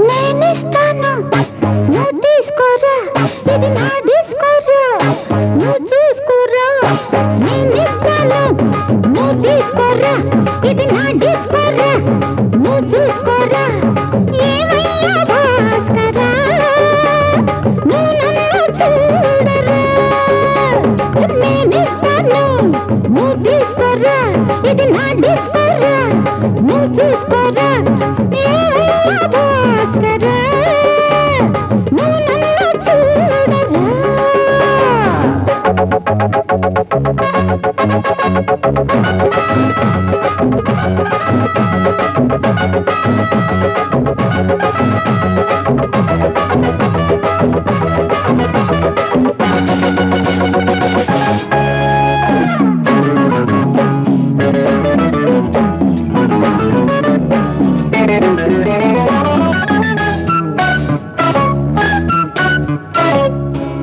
నేనిస్తాను నువ్వు తీసుకోరా, ఇది నా డిస్కోరా, నువ్వు చూసుకోరా. నేనిస్తాను నువ్వు తీసుకోరా, ఇది నా డిస్కోరా, నువ్వు చూసుకోరా. ఏమయ్యా భాస్కరా, నువ్వు నన్ను చూడరా. నేనిస్తాను నువ్వు తీసుకోరా, ఇది నా డిస్కోరా, నువ్వు చూసుకోరా. ఏమయ్యా భాస్కరా, నువ్వు నన్ను చూడరా.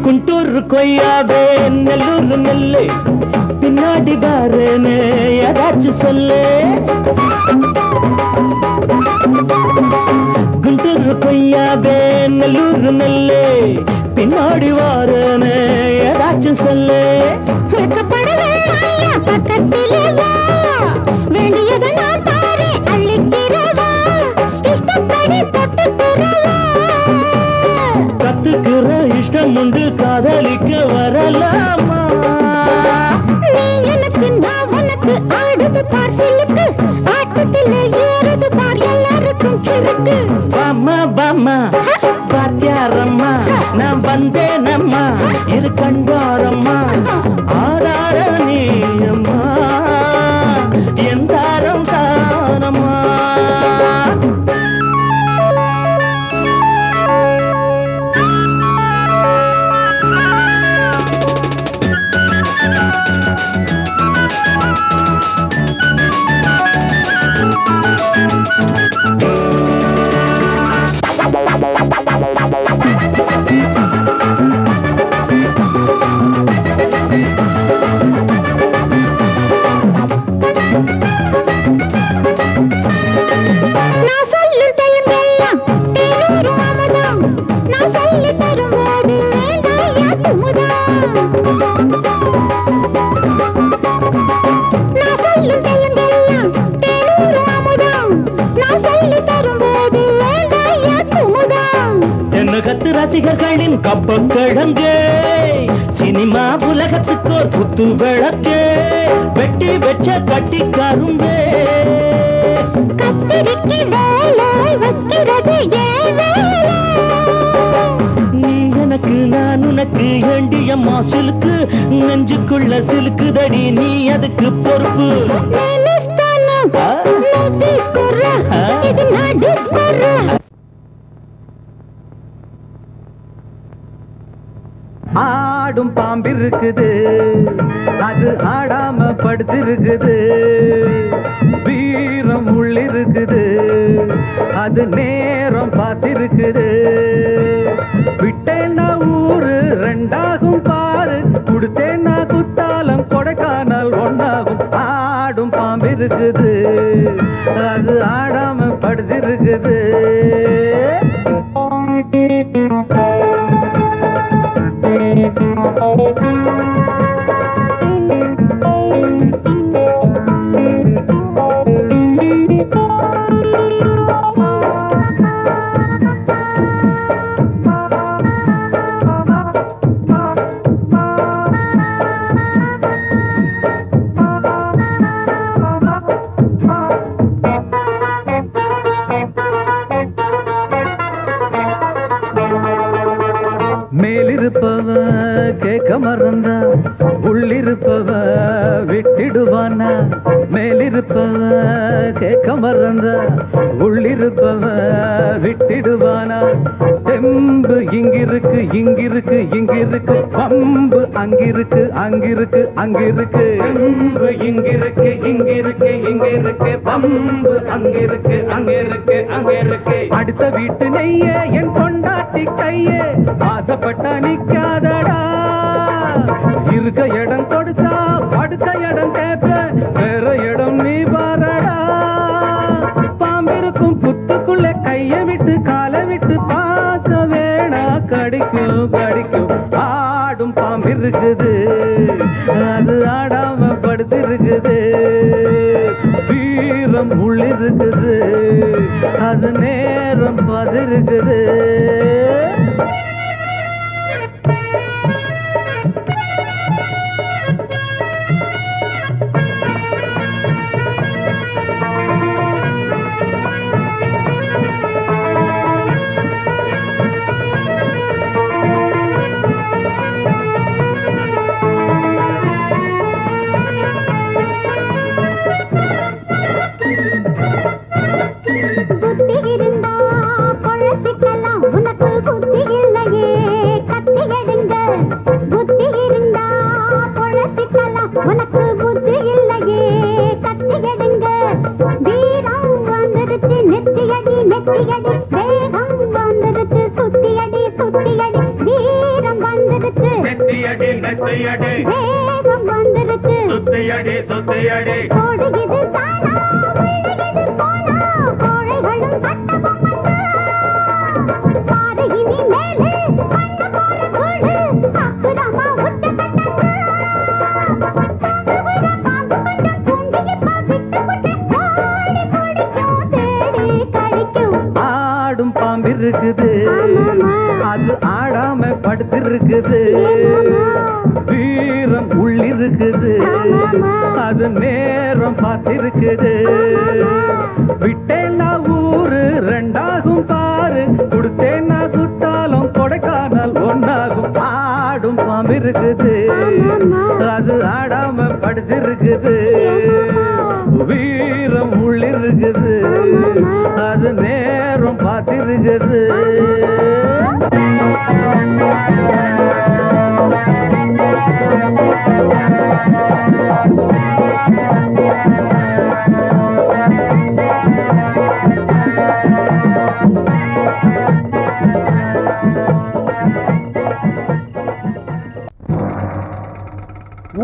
குண்டூர் கொய்யாவே நெல்லூர் நெல்லு பின்னாடி பாருன்னு ஏதாச்சும் சொல்லு. குண்டூர் கொய்யாவே நெல்லூர் நெல்லு பின்னாடி வாருன்னு ஏதாச்சும் சொல்லு. பக்கத்திலே வா, வேண்டியதை நான் தாரே அள்ளிக்கிறவா, இஷ்டப்படி தொட்டுக்கிறவா. கத்துக்கிற இஷ்டம் உண்டு, காதலிக்க வரலாமா? நீ எனக்கு நான் உனக்கு, ஆடுது பார் சிலுக்கு, ஆட்டத்திலே ஏறுது பார் எல்லாருக்கும் கிறுக்கு. பாமா பாமா பாத்தியாரம்மா, நான் வந்தேனம்மா, இரு கண்டாரம்மா. ஆதார நீயம்மா, எந்தாரம் தானம்மா. நான் சொல்லும் டைம் எல்லாம் தேனூரும் அமுதம், நான் சொல்லி தரும்போது வேண்டாயா குமுதம். நான் சொல்லும் டைம் எல்லாம் தேனூரும் அமுதம், நான் சொல்லி தரும்போது வேண்டாயா குமுதம். தென்னகத்து ரசிகர்களின் கப்ப கிழங்கு, சினிமா உலகத்துக்கோர் குத்து விளக்கு, வெட்டி வச்ச கட்டி கரும்பு. கத்திரிக்கு வேலை வைக்கிறது ஏன் வேலை? நீ எனக்கு நான் உனக்கு ஏண்டியம்மா சிலுக்கு, நெஞ்சுக்குள்ள சிலுக்குதடி நீ அதுக்கு பொறுப்பு. నేనిస్తాను నువ్వు తీసుకోరా, ఇది నా డిస్కోరా. ஆடும் பாம்பு இருக்குது, அது ஆடாம படுத்திருக்குது. வீரம் உள்ளிருக்குது, அது நேரம் பார்த்திருக்குது. விட்டேன்னா ஊரு ரெண்டாகும் பாரு, கொடுத்தேன்னா குத்தாலம் கொடைக்கானல் ஒன்னாகும். ஆடும் பாம்பு இருக்குது, அது ஆடாம படுத்திருக்குது. மேலிருப்பவ கேட்க மறந்தா, உள்ளிருப்பவ விட்டிடுவானா. மேலிருப்பவ கேட்க மறந்தா, உள்ளிருப்பவ விட்டிடுவானா. தெம்பு இங்கிருக்கு இங்கிருக்கு இங்கிருக்கு, பம்பு அங்கிருக்கு அங்கிருக்கு அங்கிருக்கு. தெம்பு இங்கிருக்கு இங்கிருக்கு இங்கிருக்கு, பம்பு அங்கிருக்கு அங்கிருக்கு அங்கிருக்கு. அடுத்த வீட்டு நெய்ய என் கொண்டாட்டி கையே, ஆசைப்பட்டா நிக்காதடா. இருக்க இடம் கொடுத்தா படுத்த இடம் கேட்ப, வேற இடம் நீ பாரடா. இருக்குது, அது ஆடாம படுத்திருக்குது. வீரம் உள்ளிருக்குது, அது நேரம் பதிருக்குது. ஆடும் பாம்பிருக்குது, அது ஆடாம படுத்திருக்குது. வீரம் உள்ளிருக்குது, அது நேரம் பார்த்திருக்குது. விட்டேன்னா ஊரு ரெண்டாகும் பாரு, கொடுத்தேன்னா குத்தாலும் கொடைக்கானல் ஒன்னாகும். ஆடும் பாம்பிருக்குது, அது ஆடாம படுத்திருக்குது. வீரம் உள்ளிருக்குது, அது நேரம் பார்த்திருக்குது.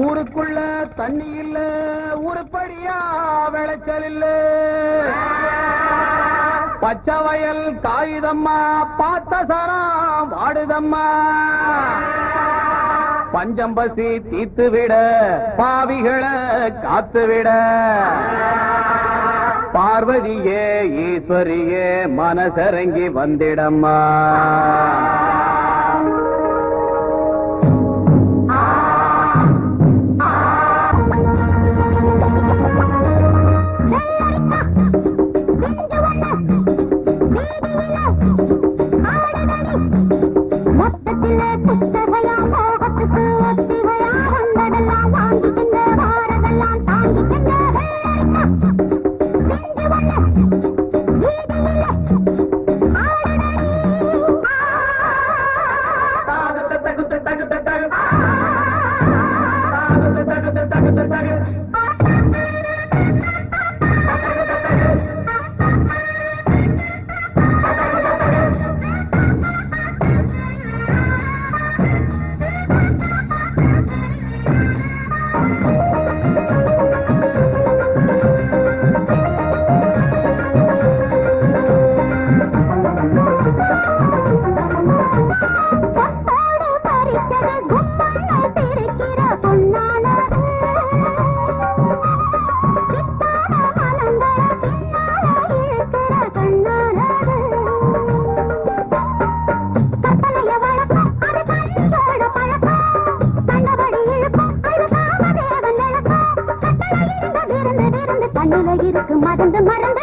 ஊருக்குள்ள தண்ணி இல்ல, ஊருப்படியா விளைச்சல் இல்ல. பச்சை வயல் காயுதம்மா, பார்த்த சரம் வாடுதம்மா. பஞ்சம்பசி தீத்து விட, பாவிகளை காத்து விட. பார்வதியே ஈஸ்வரியே மனசரங்கி வந்திடம்மா. மறந்து மறந்து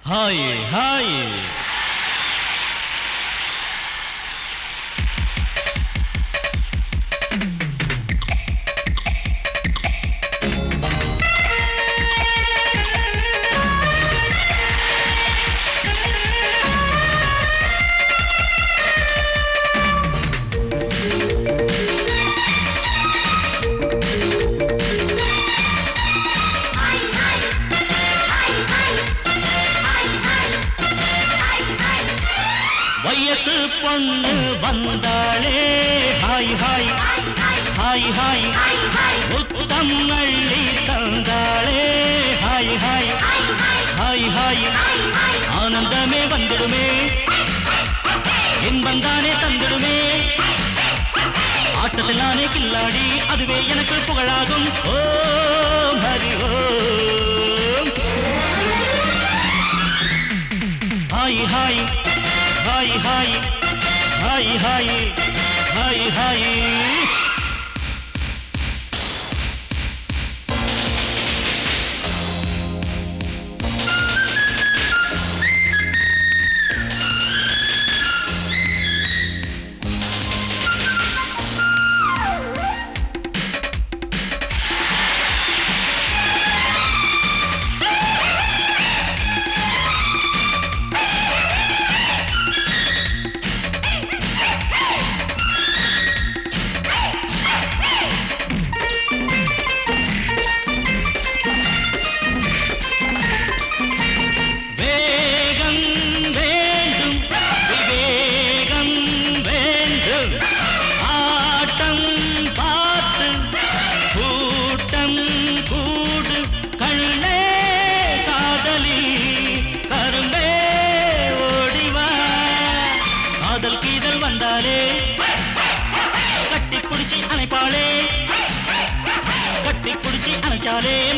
Hi, hi. வயசு பொண்ணு வந்தாளே ஹாய் ஹாய் ஹாய் ஹாய் முத்தம் அள்ளி தந்தாளே ஹாய் ஹாய் ஹாய் ஹாய் ஆனந்தமே வந்துடுமே இன்பந்தானே தந்திடுமே ஆட்டத்தில் நானே கில்லாடி அதுவே எனக்கு புகழாகும் Om Hari Om hi hi hi hi hi hi hi hi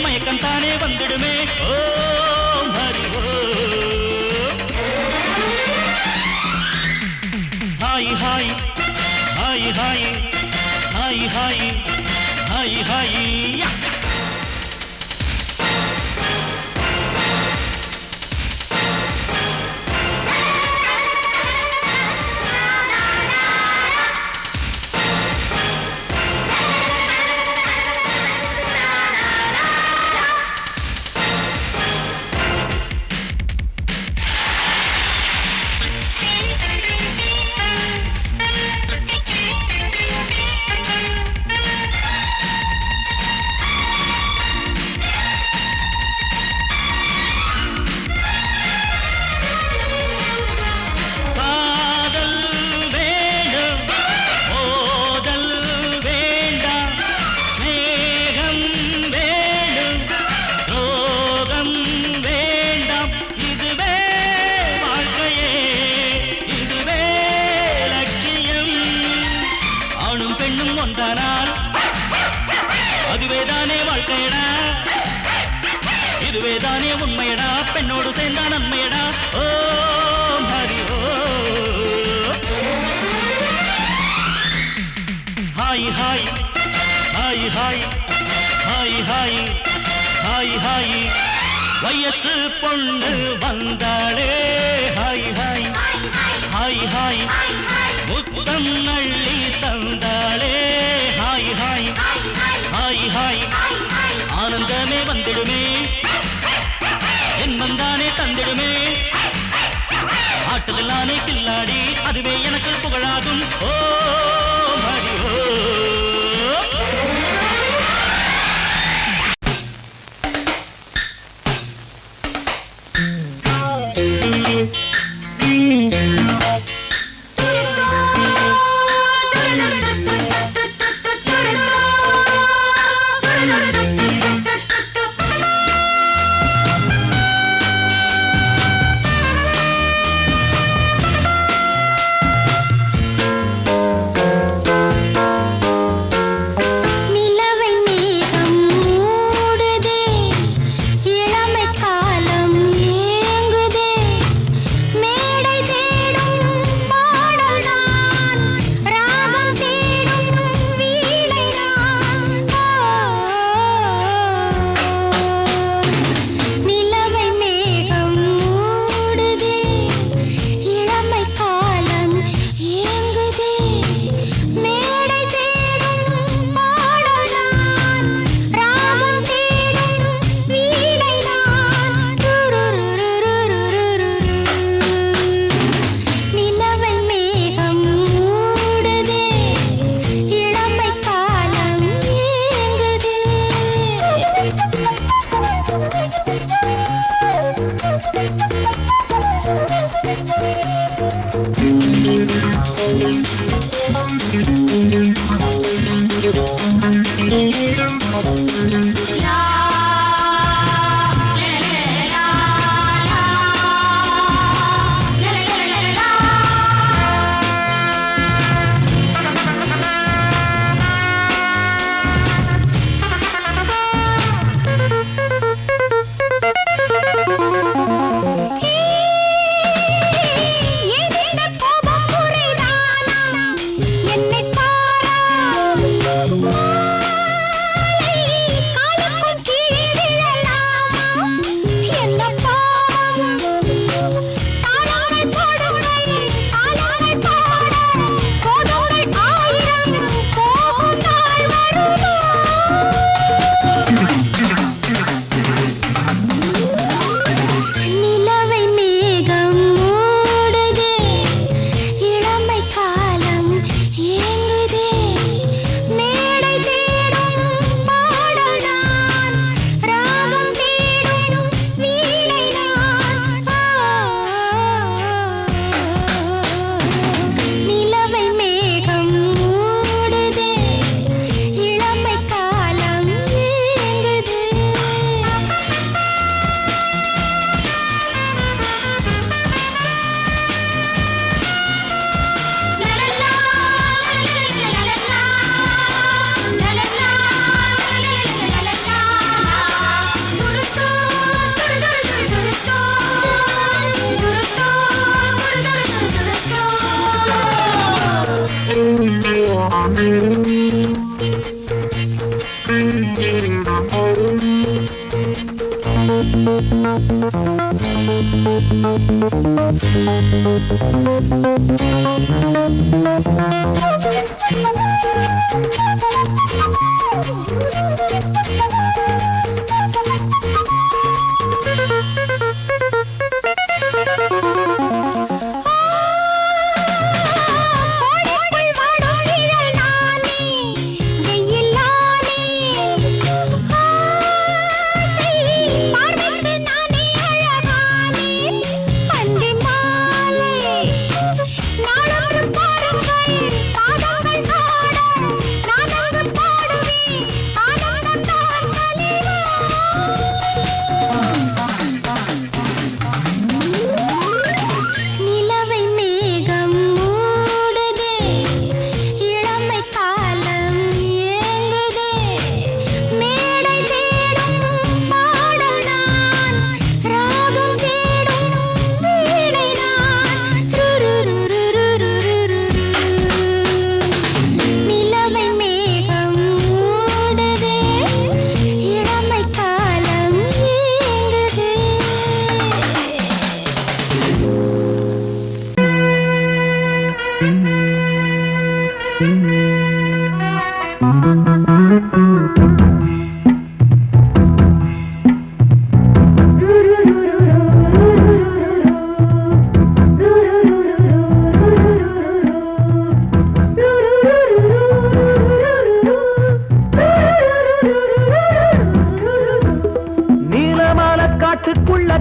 மயக்கம் தானே வந்துடுமே Om Hari Om hi hi hi hi hi hi hi hi இதுவேதானே உண்மையடா பெண்ணோடு சேர்ந்தா நன்மையடா Om Hari Om hi hi hi hi hi hi hi hi வயசு பொண்ணு வந்தாளே ஹாய் ஹாய் ஹாய் ஹாய் முத்தம் அள்ளி தந்தாளே ஹாய் ஹாய் ஹாய் ஹாய் ஆனந்தமே வந்துடுமே என்பந்தானே தந்திடுமே ஆட்டத்தில் நானே கில்லாடி அதுவே எனக்கு புகழாகும் ஓம் ஹரி ஓம் இளமை காலம் ஏங்குதே மேடை தேட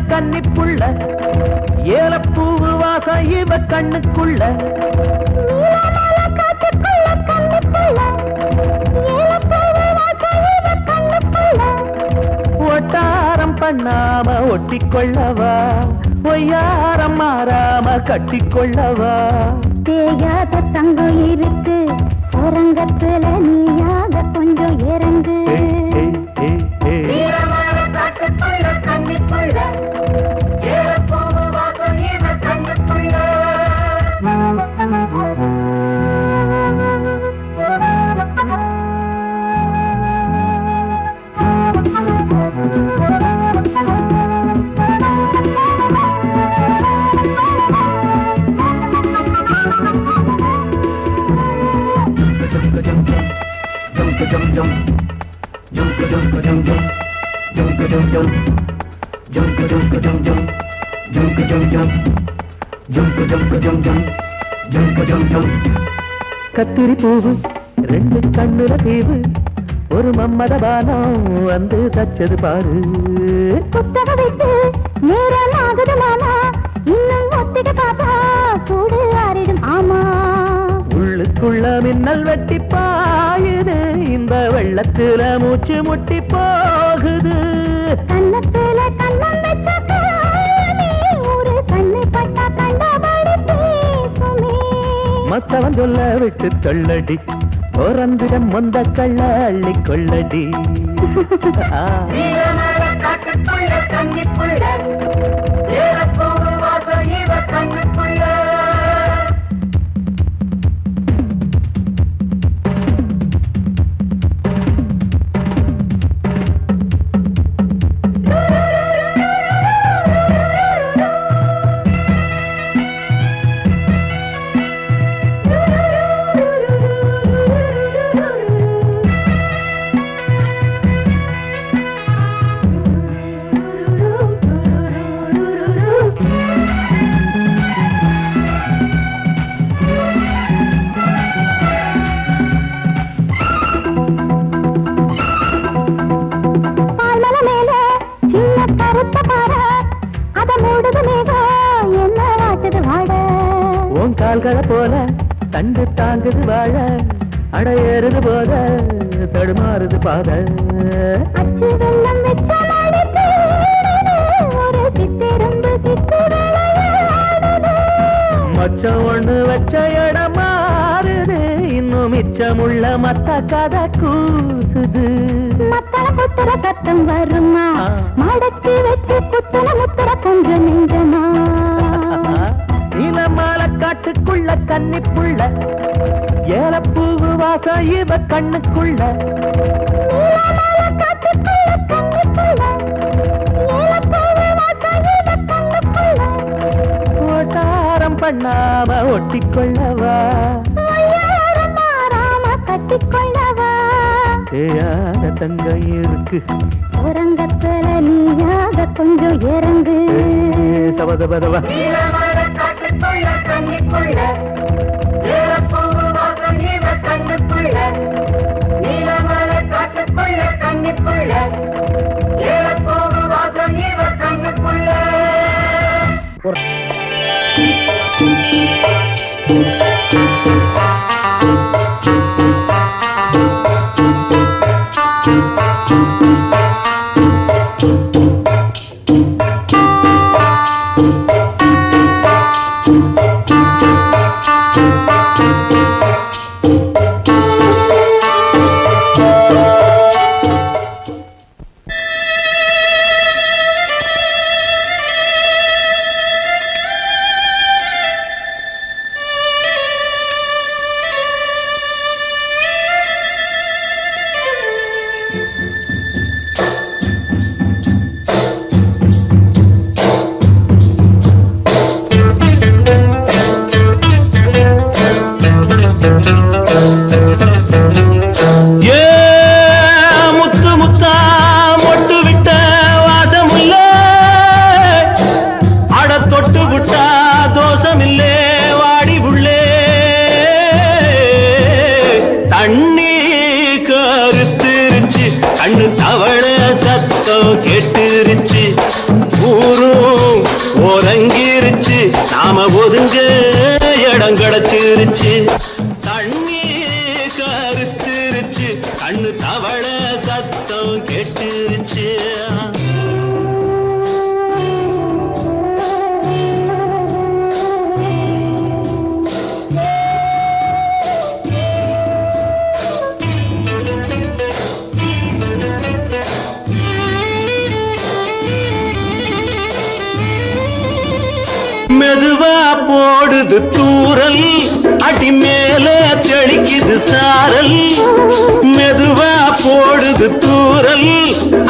கன்னிப்புள்ள ஏலப்பூவு வாசம் இவ கண்ணுக்குள்ள ஒட்டாரம் பண்ணாம ஒட்டிக்கொள்ளவா பொய்யாரம் மாறாம கட்டிக்கொள்ளவா தேயாத தங்கம் இருக்கு அரங்கத்துல நீயாக கொஞ்சம் இறங்கு கத்திரி பூவு ரெண்டு கண்ணுல தீவு ஒரு மம்மத பானம் வந்து தச்சது பாரு புத்தக விட்டு நேரம் ஆகுது மாமா இன்னும் ஒத்திக பாப்பா கூடு ஆறிடும் ஆமா கண்ணுக்குள்ள மின்னல் வெட்டி பாயுது இந்த வெள்ளத்துல மூச்சு முட்டி போகுது கண்ணத்துல கண்ணம் வச்ச காலமே ஒரு கண்ணு பட்டா கண்டபடி பேசுமே மத்தவன் சொல்ல விட்டு சொல்லடி ஓரந்திடம் மொந்த கள்ள அள்ளி கொள்ளடி கால்களை போல தண்டு தாங்குது வாழ அடையேறுது போல தடுமாறுது பாத அச்சு வெள்ளம் வெச்ச ஒரு சித்திரம்பு மச்சம் ஒண்ணு வச்ச இடம் மாறுது இன்னும் மிச்சமுள்ள மத்த கதை கூசுது மத்தன புத்திர கத்தம் வருமா மடக்கி வச்சு குத்தன முத்திர கொஞ்சம் நெஞ்சமா நீலமால காட்டுக்குள்ள கன்னிப்புள்ள ஏலப்பூவு வாசம் இவ கண்ணுக்குள்ள ஓட்டாரம் பண்ணாம ஒட்டிக்கொள்ளவா கட்டிக்கொள்ளவா தேயாத தங்கம் இருக்கு உறங்கத்துல நீயாக கொஞ்சம் இறங்கு சபதபதவா கேட்டுருச்சு ஊரும் ஒரங்கிருச்சு நாம ஒதுங்க இடம் கிடைச்சிருச்சு தண்ணி கருத்துருச்சு கண்ணு தவள சத்தம் கேட்டுருச்சு மெதுவா போடுது தூரல் அடி மேல தெளிக்குது சாரல் மெதுவா போடுது தூரல்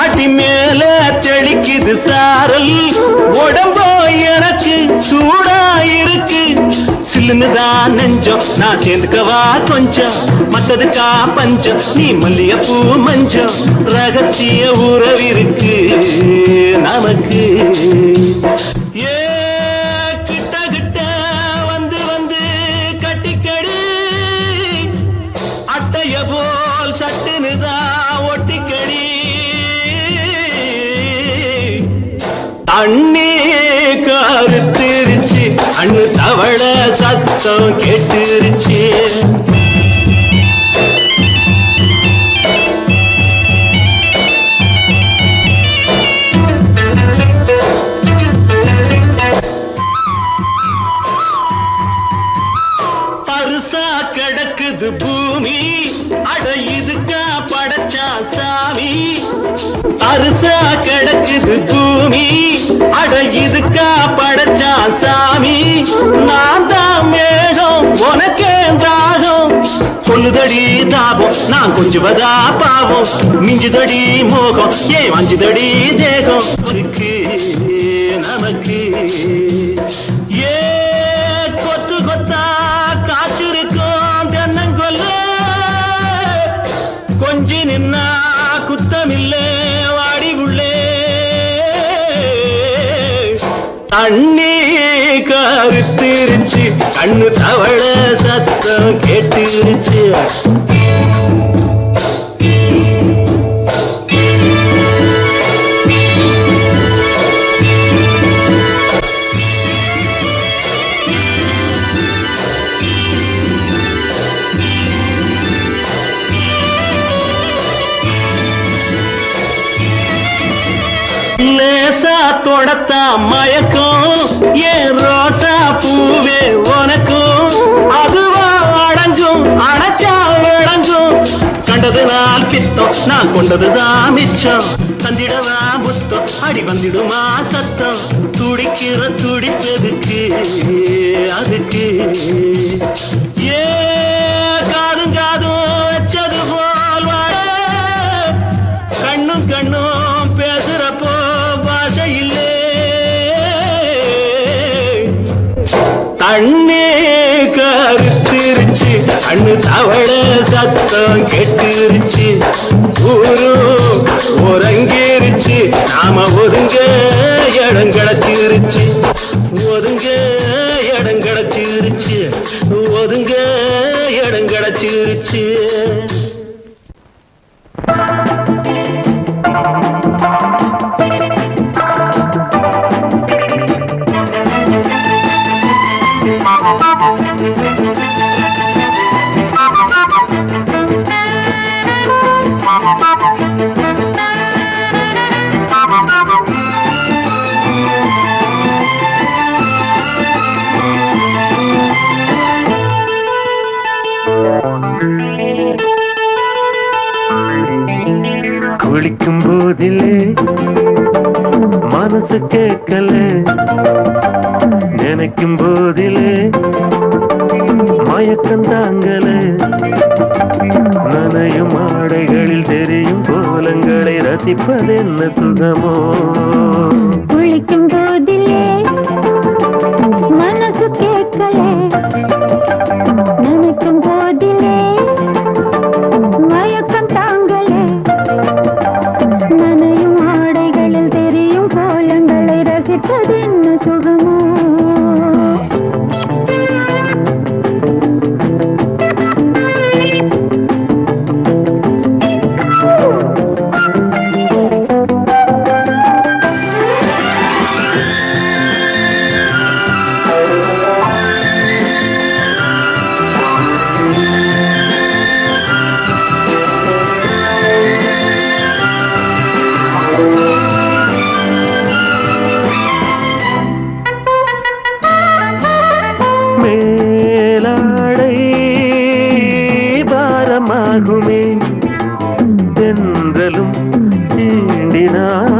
அடி மேல தெளிக்குது சாரல் உடம்போ எனக்கு சூடா இருக்கு சில்லுன்னுதான் நெஞ்சம் நான் சேர்ந்துக்கவா கொஞ்சம் மத்ததுக்கா பஞ்சம் நீ மல்லிகைப்பூ மஞ்சம் ரகசிய உறவிருக்கு நமக்கு போல் சட்டுனுதான் ஒட்டிக்கடி தண்ணி கருத்திருச்சு அண்ணு தவள சத்தம் கேட்டுருச்சு கிடக்குது பூமி அட இதுக்கா படைச்சா சாமி அரிசா கிடக்குது பூமி அட இதுக்கா படைச்சா சாமி நான் தான் மேகம் உனக்கே தாகம் கொல்லுதடி தாபம் நான் கொஞ்சுவதா பாவம் மிஞ்சுதடி மோகம் ஏன் வஞ்சுதடி தேகம் இருக்கு நமக்கு ஏ கொத்து கொத்தா காய்ச்சிருக்கும் தென்னங்கொல்ல கொஞ்சி நின்னா குத்தமில்லே வாடி உள்ளே தண்ணி கருத்திருச்சு கண்ணு தவள சத்தம் கேட்டுருச்சு லேசா தொடத்தா மயக்கம் ஏன் ரோசா பூவே உனக்கும் அதுவா அடைஞ்சும் அடைச்சா விளைஞ்சும் கண்டது நாள் பித்தம் நான் கொண்டதுதான் மிச்சம் தந்திடவா புத்தம் அடி வந்திடுமா சத்தம் துடிக்கிற துடிப்பதுக்கு அதுக்கு ஏ காதும் காதும் வச்சது போல் வாழ கண்ணும் கண்ணும் பேசுறப்போ பாஷை இல்லே தண்ணே கருத்திருச்சு கண்ணு தவள சத்தம் கெட்டுருச்சு ஊரு ஒரங்கிருச்சு நாம ஒதுங்க இடம் கிடைச்சிருச்சு ஒதுங்க இடம் கிடைச்சிருச்சு ஒதுங்க இடம் கிடைச்சிருச்சு குளிக்கும் போதிலே மனசு கேட்கல நினைக்கும் போதிலே மயக்கம் தாங்கல நனையும் ஆடைகளில் தெரியும் கோலங்களை ரசிப்பதென்ன சுகமோ குளிக்கும் போதிலே மனசு கேட்கல நினைக்கும் போதிலே மயக்கம் தாங்கலே நனையும் ஆடைகளில் தெரியும் கோலங்களை ரசிப்பதென்ன சுகமோ மேலாடை பாரமாகுமே தென்றலும் தீண்டினால்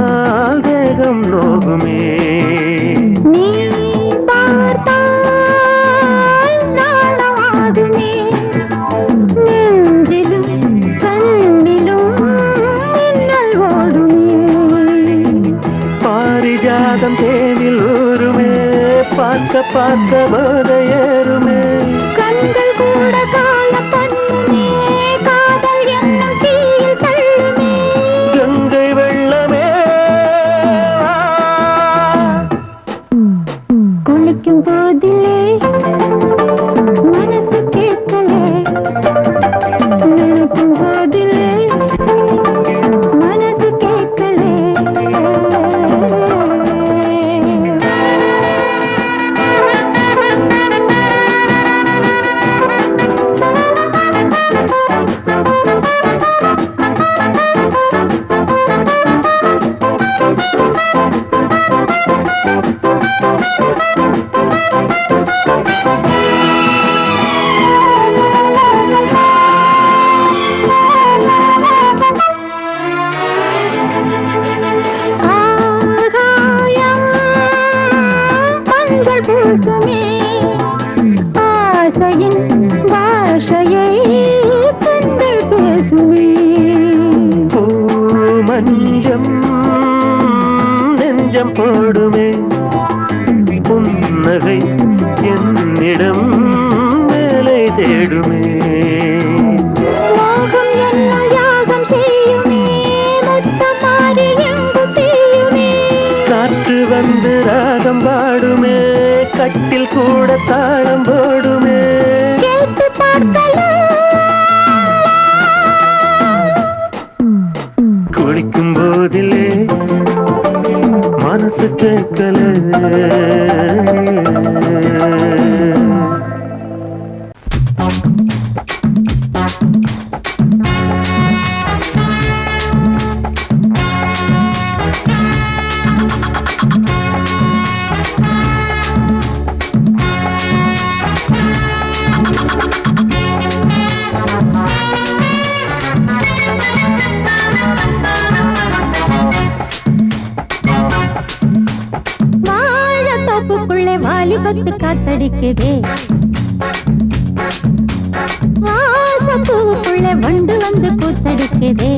தேகம் நோகுமே நீ பார்த்தால் நாணமாகுமே நெஞ்சிலும் கண்ணிலும் மின்னல் ஓடுமே பாரிஜாதம் தேனில் ஊருமே பார்க்க பார்க்க போதையேறுமே கண்கள் கூட காண பண்ணுமே காதல் என்னும் தீயில் தள்ளுமே கங்கை வெள்ளமே குளிக்கும் போதிலே மனசு கேட்கலே நினைக்கும் போதிலே மனசு கேட்கலே பேசுமே ஆசையின் பாஷையை கண்கள் பேசுமே மஞ்சம் நெஞ்சம் போடுமே புன்னகை என்னிடம் மேலே தேடுமே மோகம் என்னும் யாகம் செய்யுமே முத்தம் மாறி எங்கும் பெய்யுமே காற்று வந்து ராகம் பாடுமே கட்டில் கூட தாளம் போடுமே கேட்டு பார்க்கலாம் குளிக்கும் போதிலே மனசு கேட்கல வாழத்தோப்புக்குள்ளே வாலிபத்து காத்தடிக்குதே வாசப்பூவுக்குள்ளே வண்டு வந்து கூத்தடிக்குதே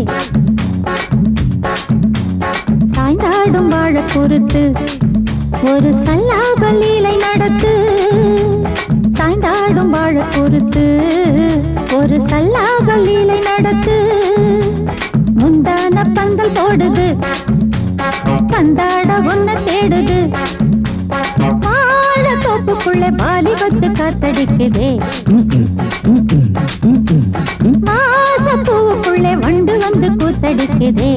சாய்ந்தாடும் வாழ பொறுத்து ஒரு சல்லாப லீலை நடத்து சாய்ந்தாடும் வாழ பொறுத்து ஒரு சல்லாப லீலை நடத்து முந்தான பந்தல் போடுது பந்தாட ஒன்ன தேடுது வாழ தோப்புக்குள்ளே வாலிபத்து காத்தடிக்குதே வாசப்பூவுக்குள்ளே வண்டு வந்து கூத்தடிக்குதே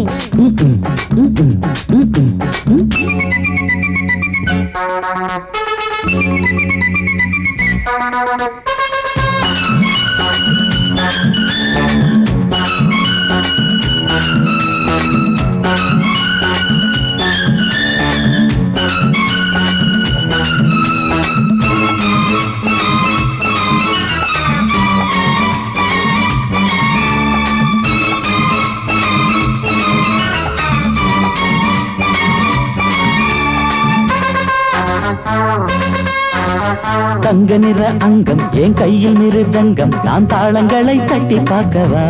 தங்க நிற அங்கம் என் கையில் மிருதங்கம் நான் தாளங்களை தட்டி பார்க்கவா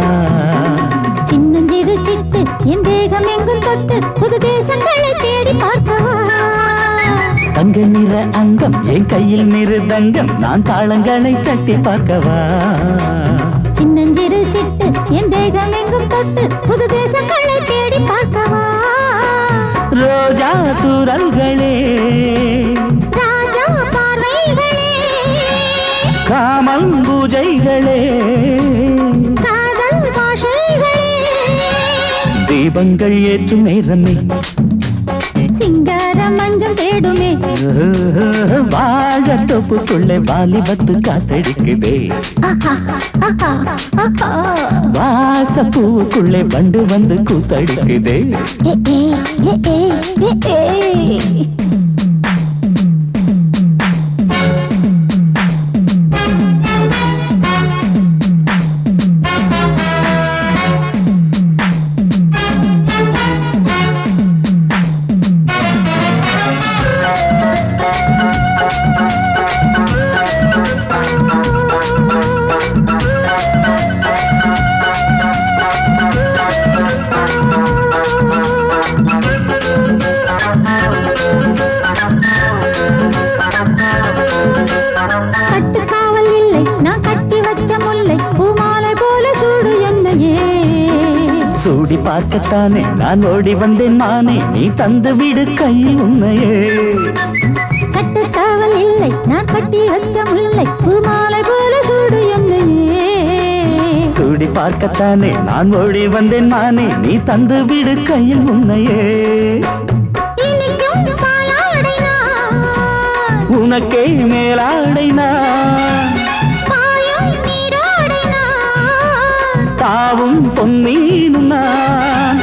சின்னஞ்சிறு சிட்டு என் தேகம் எங்கும் தொட்டு புது தேசங்களை தேடி பார்க்கவா தங்க நிற அங்கம் என் கையில் மிருதங்கம் நான் தாளங்களை தட்டி பார்க்கவா சின்னஞ்சிறு சிட்டு என் தேகம் எங்கும் தொட்டு புது தேசங்களை தேடி பார்க்கவா ரோஜா தூரல்களே ராஜா பார்வைகளே காமம் பூஜைகளே காதல் பாஷைகளே தீபங்கள் ஏற்றும் நேரமே சிங்கார மஞ்சள் தேடுமே வாழ தொப்புக்குள்ளே வாலிபத்து காத்தடிக்குதே வாசப்பூவுக்குள்ளே வண்டு வந்து கூத்தடிக்குதே கட்டுக்காவல் இல்லை நான் கட்டி வச்ச முல்லை பூமாலை போல சூடு என்னையே சூடி பார்க்கத்தானே நான் ஓடி வந்தேன் நானே நீ தந்து விடு கையில் உண்மையே கட்டுக்காவல் இல்லை நான் கட்டி வச்ச முல்லை பூமாலை போல சூடு என்னையே சூடி பார்க்கத்தானே நான் ஓடி வந்தேன் நானே நீ தந்து விடு கையில் உண்மையே இனிக்கும் பாலாடை நான் உனக்கே மேலாடை நான் பாயும் நீராடை நான் தாவும் பொன்னீனும் நான்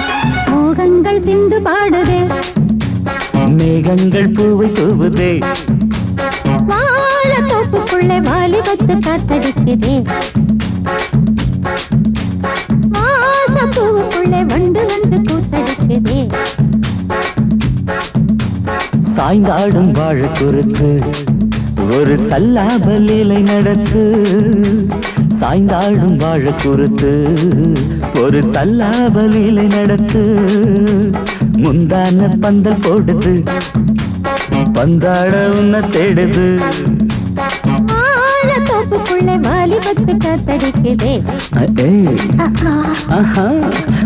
மோகங்கள் சிந்து பாடுதே மேகங்கள் பூவை தூவுதே வாழ தோப்புக்குள்ளே வாலிபத்து காத்தடிக்குதே வாசப்பூவுக்குள்ளே வண்டு வந்து கூத்தடிக்குதே சாய்ந்தாடும் வாழ குறுத்து ஒரு சல்லாபலீலை நடத்து சாய்ந்தாடும் வாழ குறுத்து ஒரு சல்லாபலீலை நடத்து முந்தான பந்தல் போடுது பந்தாட உன்னை தேடுது தோப்புக்குள்ளே வாலிபத்து காத்தடிக்குதே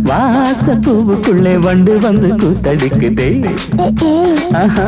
வாச பூவுக்குள்ளே வண்டு வந்து கூத்தடிக்குதே ஆஹா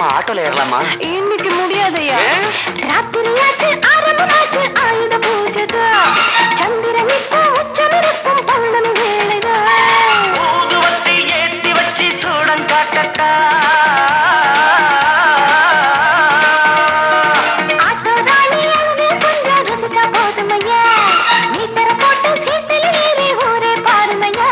ஆட்டோல ஏறலாமா? இன்னைக்கு முடியாதையா ராத்திரியாச்சு ஆரம்பமாச்சு ஆயுத பூஜைதா சந்திரன் இப்போ உச்சமிருக்கும் பௌர்ணமி வேளைதா ஊதுவத்தி ஏத்தி வச்சு சூடம் காட்டட்டா ஆட்டோ ராணி அழுது கொஞ்சம் ரசிச்சா போதுமையா மீட்டர போட்டு சீட்டில் ஏறி ஊரே பாருமையா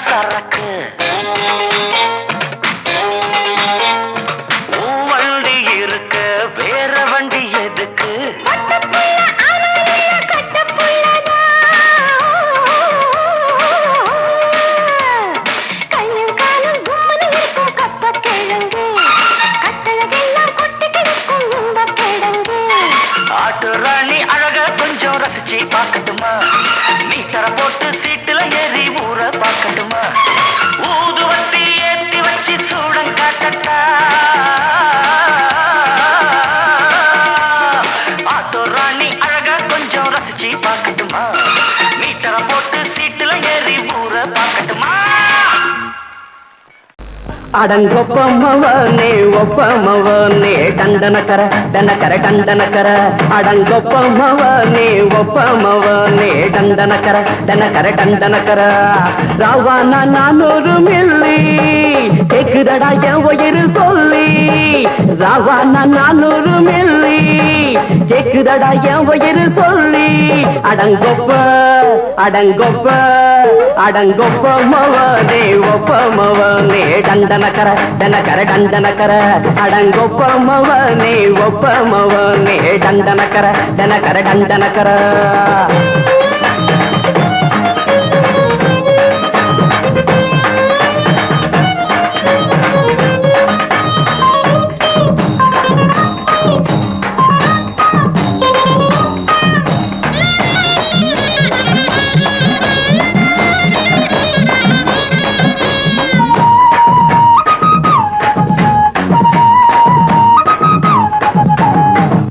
சரக்கு வண்டி இருக்க வேற வண்டி எதுக்கு ஆட்டு ராணி அழக கொஞ்சம் ரசிச்சு பார்க்கட்டுமா மீட்டரை போட்டு சீட்டுல ஏறி அடங்கொப்பமவனே ஒப்பமவனே டண்டனக்கர டனக்கர டண்டனக்கர அடங்கொப்பமவனே ஒப்பமவனே டண்டனக்கர டனக்கர டண்டனக்கர ராவானா 400 மில்லி கேக்குதடா என் உயிர் சொல்லி ராவானா 400 மில்லி கேக்குதடா என் உயிர் சொல்லி அடங்கொப்ப அடங்கொப்ப அடங்கொப்பமவனே ஒப்பமவனே டண்டனக்கர டனக்கர டண்டனக்கர அடங்கொப்பமவனே ஒப்பமவனே டண்டனக்கர டனக்கர டண்டனக்கர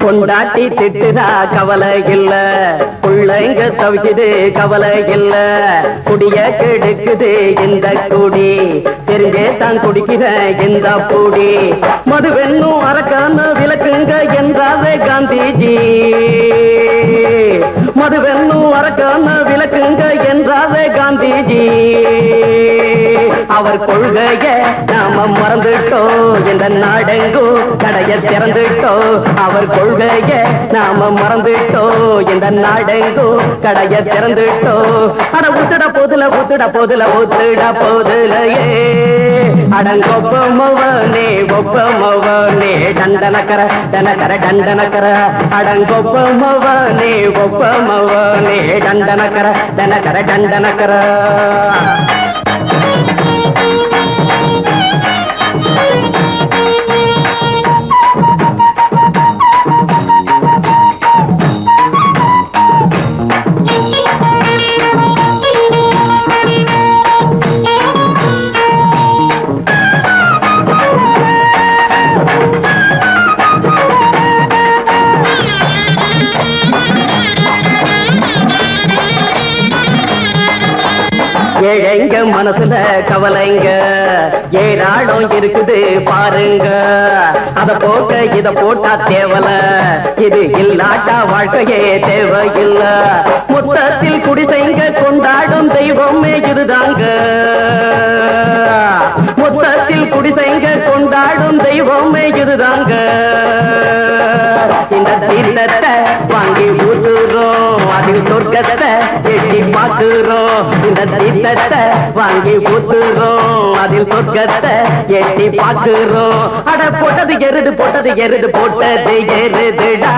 பொண்டாட்டி திட்டுதா கவலை இல்ல புள்ளைங்க தவிக்குது கவலை இல்ல குடிய கெடுக்குது இந்த குடி தெரிஞ்சே தான் குடிக்கிற இந்த பூடி மதுவென்னும் அரக்கான விளக்குங்க என்றாவே காந்திஜி மதுவென்னும் அரக்கான விளக்குங்க என்றாவே காந்திஜி அவர் கொள்கைய நாம மறந்துட்டோம் இந்த நாடெங்கும் கடைய திறந்துட்டோம் அவர் கொள்கைய நாம மறந்துட்டோம் இந்த நாடெங்கும் கடைய திறந்துட்டோம் அட ஊத்துட போதுல ஊத்துட போதுல ஊத்துட போதுலையே அடங்கொப்பமவனே ஒப்பமவனே டண்டனக்கர டனக்கர டண்டனக்கர அடங்கொப்பமவனே ஒப்பமவனே டண்டனக்கர டனக்கர டண்டனக்கர ஏழைங்க மனசுல கவலைங்க ஏராளம் இருக்குது பாருங்க அத போக்க இத போட்டா தேவல இது இல்லாட்டா வாழ்க்கையே தேவையில்ல மொத்தத்தில் குடிசைங்க கொண்டாடும் தெய்வமே இதுதாங்க மொத்தத்தில் குடிசைங்க கொண்டாடும் தெய்வமே இதுதாங்க இந்த தீர்த்தத்தை வாங்கி ஊத்துறோம் அதில் சொர்க்கத்தை எட்டி பார்க்கிறோம் இந்த தீர்த்தத்தை வாங்கி ஊத்துறோம் அதில் சொர்க்கத்தை எட்டி பார்க்கிறோம் அட போட்டது எருது போட்டது எருதுடா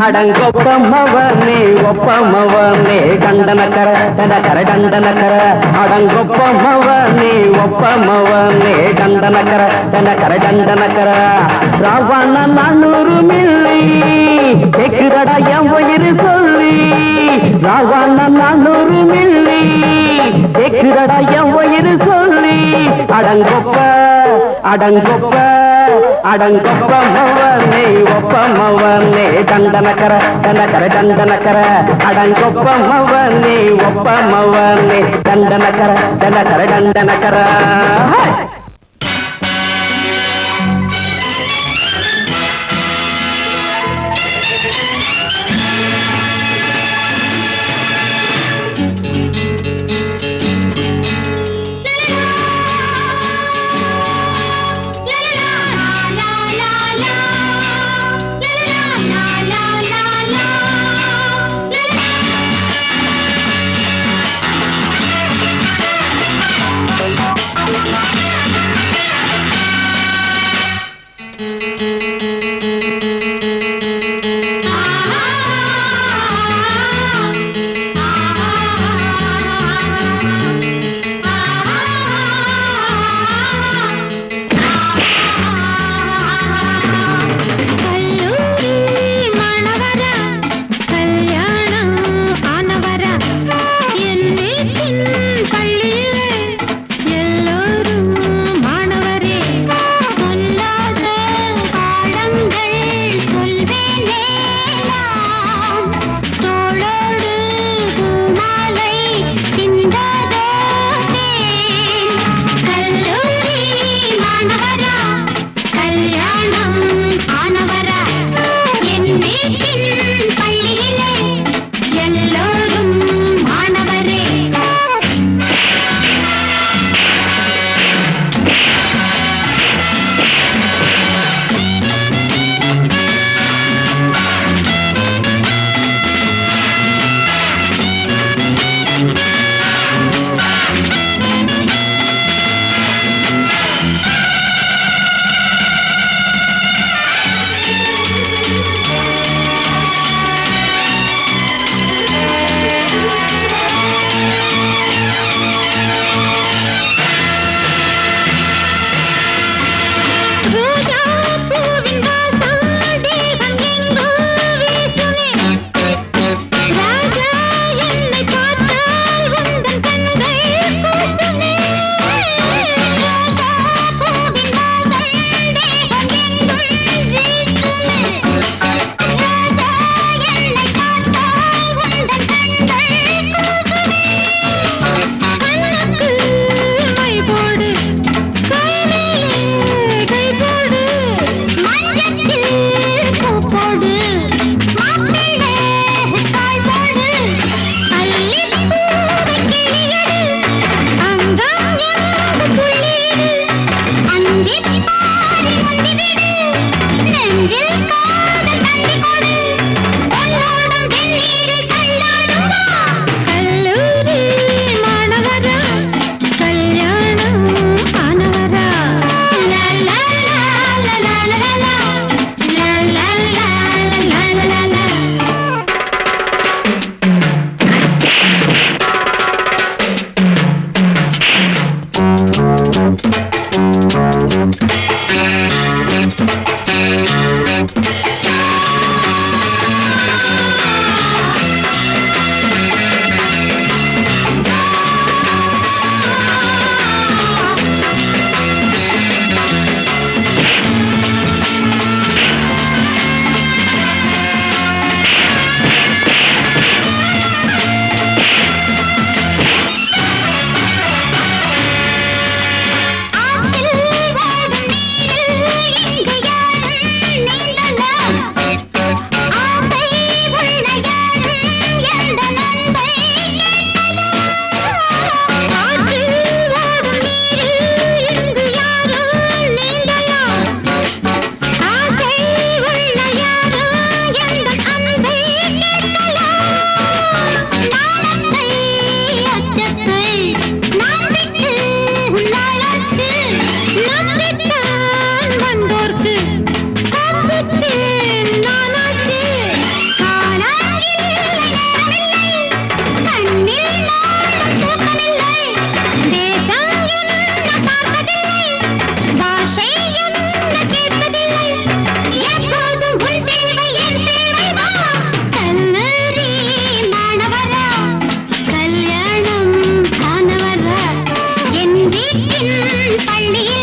அடங்கொப்பமவனே ஒப்பமவனே டண்டனக்கர டனக்கர டண்டனக்கர அடங்கொப்பமவனே ஒப்பமவனே டண்டனக்கர டனக்கர டண்டனக்கர ராவண 400 மில்லி கேக்குதடா என் உயிர் சொல்லி ராவண 400 மில்லி கேக்குதடா என் உயிர் சொல்லி அடங்கொப்ப அடங்கொப்ப அடங்கொப்பமவனே ஒப்பமவனே டண்டனக்கர டனக்கர டண்டனக்கர அடங்கொப்பமவனே ஒப்பமவனே டண்டனக்கர டனக்கர டண்டனக்கர பள்ளியில்